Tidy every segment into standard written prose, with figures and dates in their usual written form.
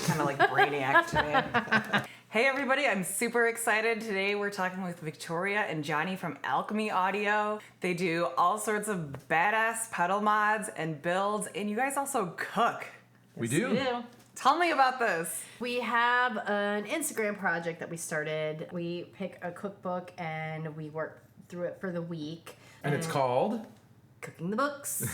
kind of like Brainiac today. Hey everybody, I'm super excited. Today we're talking with Victoria and Johnny from Alchemy Audio. They do all sorts of badass pedal mods and builds, and you guys also cook. We do. We do. Tell me about this. We have an Instagram project that we started. We pick a cookbook and we work through it for the week. And it's called? Cooking the Books.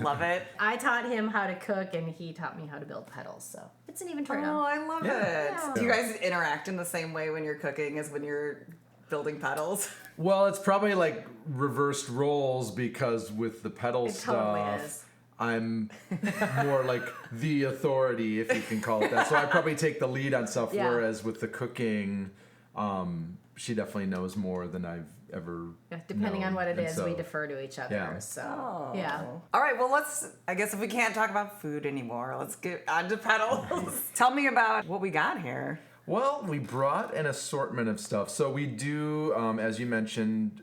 Love it. I taught him how to cook and he taught me how to build pedals, so it's an even Oh, trade-off. I love it. Yeah. Do you guys interact in the same way when you're cooking as when you're building pedals? Well, it's probably like reversed roles because with the pedal It stuff, totally is. I'm more like the authority, if you can call it that. So I probably take the lead on stuff, Yeah. whereas with the cooking, she definitely knows more than I've ever Yeah, depending known. on what it And is, so- we defer to each other. Yeah. So, yeah. All right, well, I guess if we can't talk about food anymore, let's get on to pedals. Tell me about what we got here. Well, we brought an assortment of stuff. So we do, as you mentioned,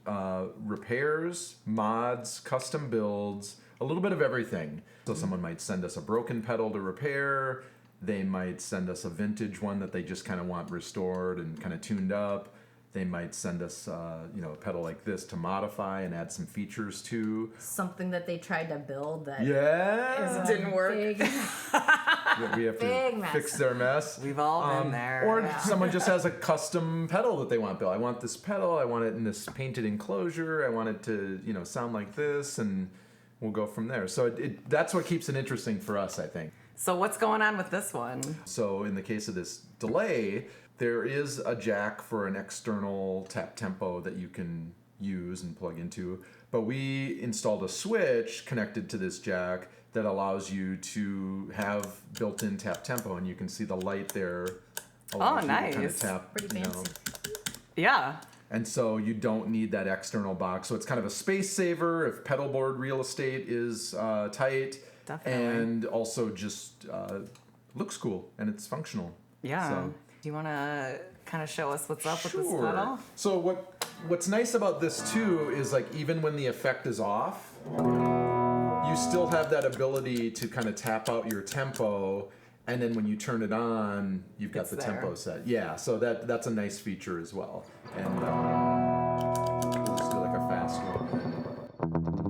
repairs, mods, custom builds, a little bit of everything. So someone might send us a broken pedal to repair. They might send us a vintage one that they just kind of want restored and kind of tuned up. They might send us, a pedal like this to modify and add some features to. Something that they tried to build that Yeah. is Didn't work. big- That we have Big to mess. fix their mess. We've all been there. Or Yeah. someone just has a custom pedal that they want built. I want this pedal. I want it in this painted enclosure. I want it to, sound like this, and we'll go from there. So that's what keeps it interesting for us, I think. So what's going on with this one? So in the case of this delay, there is a jack for an external tap tempo that you can use and plug into. But we installed a switch connected to this jack that allows you to have built-in tap tempo, and you can see the light there. allows you to kind of nice. tap, Pretty fancy. Yeah. And so you don't need that external box. So it's kind of a space saver if pedal board real estate is tight. Definitely. And also just looks cool and it's functional. Yeah. So, Do you want to kind of show us what's up with this sure. pedal? So what's nice about this too is like even when the effect is off, you still have that ability to kind of tap out your tempo. And then when you turn it on, you've got It's the there. tempo set. Yeah, so that's a nice feature as well. And we'll just do like a fast one.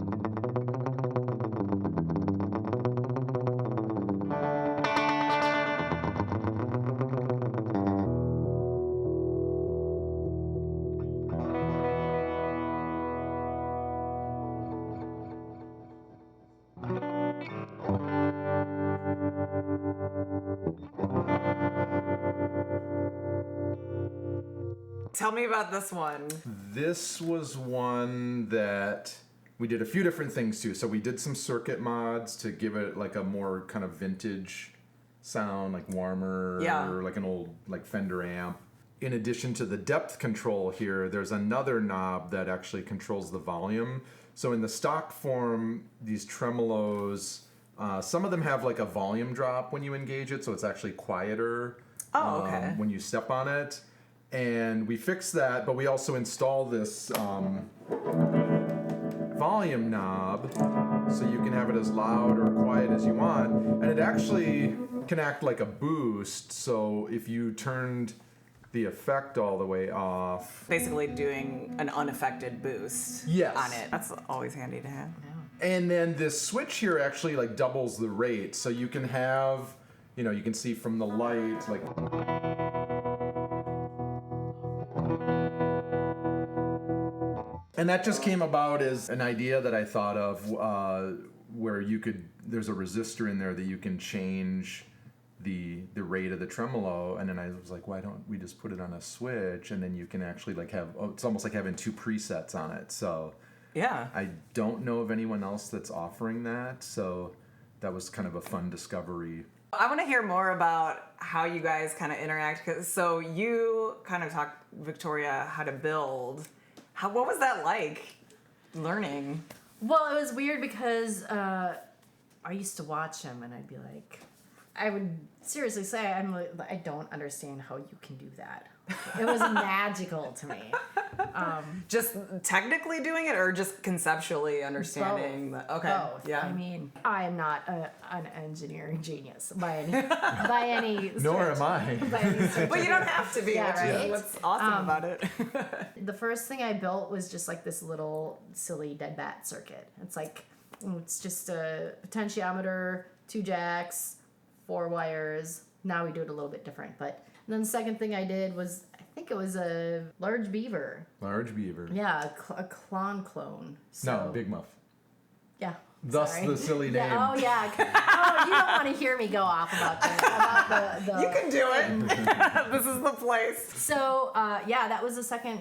Tell me about this one. This was one that we did a few different things to. So we did some circuit mods to give it like a more kind of vintage sound, like warmer, Yeah. or like an old like Fender amp. In addition to the depth control here, there's another knob that actually controls the volume. So in the stock form, these tremolos, some of them have like a volume drop when you engage it, so it's actually quieter Oh, okay. when you step on it. And we fixed that, but we also installed this volume knob so you can have it as loud or quiet as you want. And it actually can act like a boost. So if you turned the effect all the way off. Basically doing an unaffected boost Yes. on it. That's always handy to have. And then this switch here actually like doubles the rate. So you can have, you can see from the light, like. And that just came about as an idea that I thought of where there's a resistor in there that you can change the rate of the tremolo, and then I was like, why don't we just put it on a switch, and then you can actually like it's almost like having two presets on it. So Yeah. I don't know of anyone else that's offering that, so that was kind of a fun discovery. I want to hear more about how you guys kind of interact. So you kind of taught Victoria how to build. What was that like, learning? Well, it was weird because I used to watch him and I'd be like, I would seriously say I don't understand how you can do that. It was magical to me. Just technically doing it, or just conceptually understanding? Okay. Both. Yeah. I mean, I am not an engineering genius by any Nor stretch. am I. By any stretch. But you don't have to be, Yeah, which right? is what's awesome about it. The first thing I built was just like this little silly dead bat circuit. It's just a potentiometer, 2 jacks, 4 wires. Now we do it a little bit different. But then the second thing I did was, I think it was a large beaver. Large beaver. Yeah, a clone. So, No, Big Muff. Yeah. Thus sorry. the silly name. Yeah, oh yeah. Oh, you don't want to hear me go off about the You can do it. This is the place. So yeah, that was the second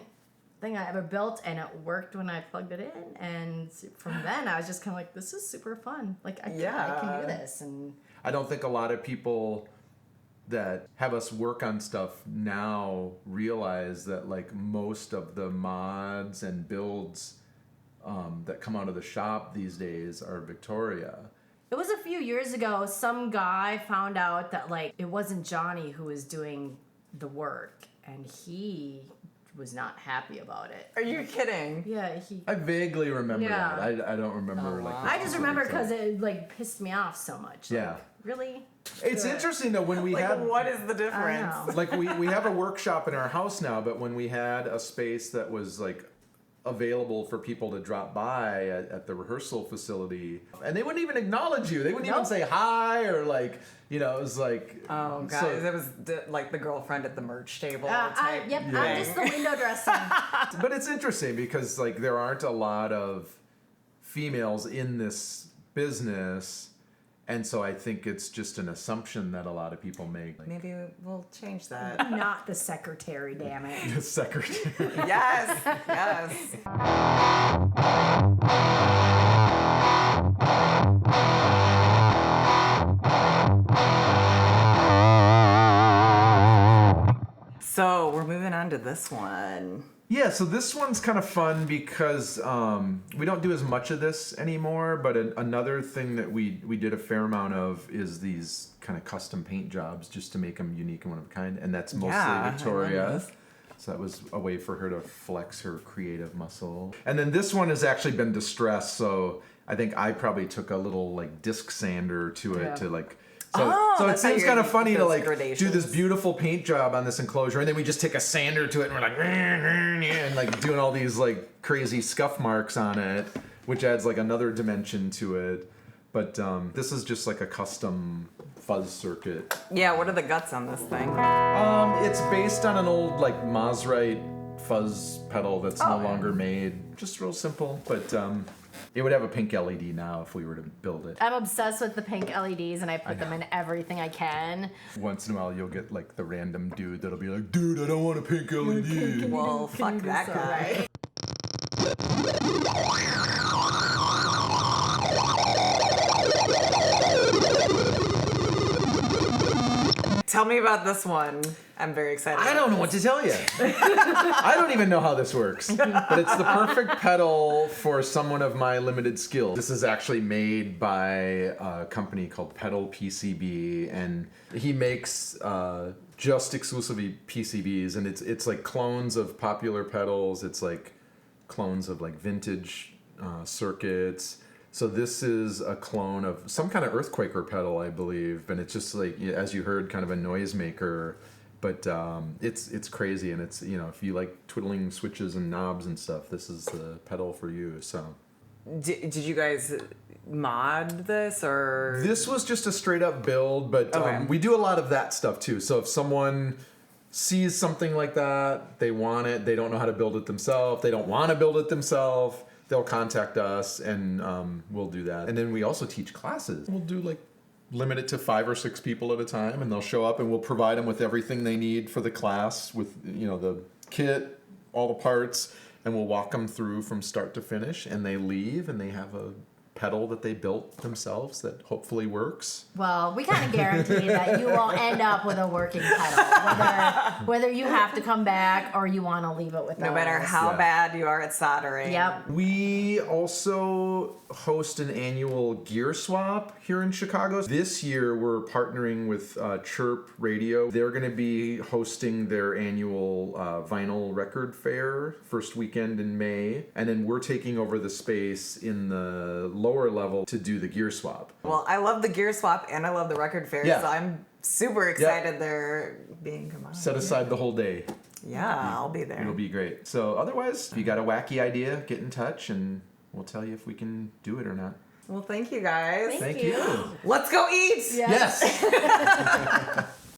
thing I ever built, and it worked when I plugged it in. And from then, I was just kind of like, "This is super fun! Like, I can do this." And I don't think a lot of people that have us work on stuff now realize that like most of the mods and builds that come out of the shop these days are Victoria. it was a few years ago. Some guy found out that like it wasn't Johnny who was doing the work, and he was not happy about it. Are you kidding? Yeah, I vaguely remember Yeah. that. I don't remember Oh, like. wow. the I just remember specifics because of it like pissed me off so much. Like, Yeah. really? It's Good. interesting though when we Like, had what is the I difference? know. like we have a workshop in our house now, but when we had a space that was like available for people to drop by at the rehearsal facility, and they wouldn't even acknowledge you. They wouldn't even Nope. say hi or like, you know, it was like Oh, guys, so- it was like the girlfriend at the merch table Yep, type I'm Yeah. just the window dressing. But it's interesting because like there aren't a lot of females in this business, and so I think it's just an assumption that a lot of people make. Like, Maybe we'll change that. Not the secretary, damn it. the secretary. Yes, yes. So we're moving on to this one. Yeah, so this one's kind of fun because we don't do as much of this anymore, but another thing that we did a fair amount of is these kind of custom paint jobs just to make them unique and one of a kind, and that's mostly Yeah, I love Victoria. this. So that was a way for her to flex her creative muscle. And then this one has actually been distressed, so I think I probably took a little like disc sander to it Yeah. to like. Oh, So it that's how seems you're kind of gonna funny get to those like do gradations. this beautiful paint job on this enclosure, and then we just take a sander to it, and we're like, and like doing all these like crazy scuff marks on it, which adds like another dimension to it. But this is just like a custom fuzz circuit. Yeah, what are the guts on this thing? It's based on an old like FUZZrite fuzz pedal that's no Oh. longer made. Just real simple, but it would have a pink LED now if we were to build it. I'm obsessed with the pink LEDs, and I put them in everything I can. Once in a while, you'll get like the random dude that'll be like, "Dude, I don't want a pink LED." Well, fuck you do that so, guy. right? Tell me about this one. I'm very excited. I don't know what to tell you. I don't even know how this works. But it's the perfect pedal for someone of my limited skill. This is actually made by a company called Pedal PCB, and he makes just exclusively PCBs, and it's like clones of popular pedals. It's like clones of like vintage circuits. So this is a clone of some kind of earthquaker pedal, I believe, and it's just like, as you heard, kind of a noisemaker. But it's crazy, and it's, you know, if you like twiddling switches and knobs and stuff, this is the pedal for you. So Did you guys mod this or? this was just a straight up build, but Okay. we do a lot of that stuff too. So if someone sees something like that, they want it, they don't know how to build it themselves, they don't want to build it themselves, they'll contact us, and we'll do that. And then we also teach classes. We'll do like limit it to 5 or 6 people at a time, and they'll show up, and we'll provide them with everything they need for the class, with, you know, the kit, all the parts, and we'll walk them through from start to finish, and they leave and they have a pedal that they built themselves that hopefully works. Well, we kind of guarantee that you will end up with a working pedal, whether you have to come back or you want to leave it with No matter how bad you are at soldering. Yep. We also host an annual gear swap here in Chicago. This year we're partnering with Chirp Radio. They're going to be hosting their annual vinyl record fair first weekend in May, and then we're taking over the space in the lower level to do the gear swap. Well, I love the gear swap and I love the record fair, Yeah. so I'm super excited they're being combined. Set aside the whole day. Yeah, I'll be there. It'll be great. So otherwise, if you got a wacky idea, get in touch and we'll tell you if we can do it or not. Well, thank you guys. Thank Thank you. you. Let's go eat! Yes. Yes.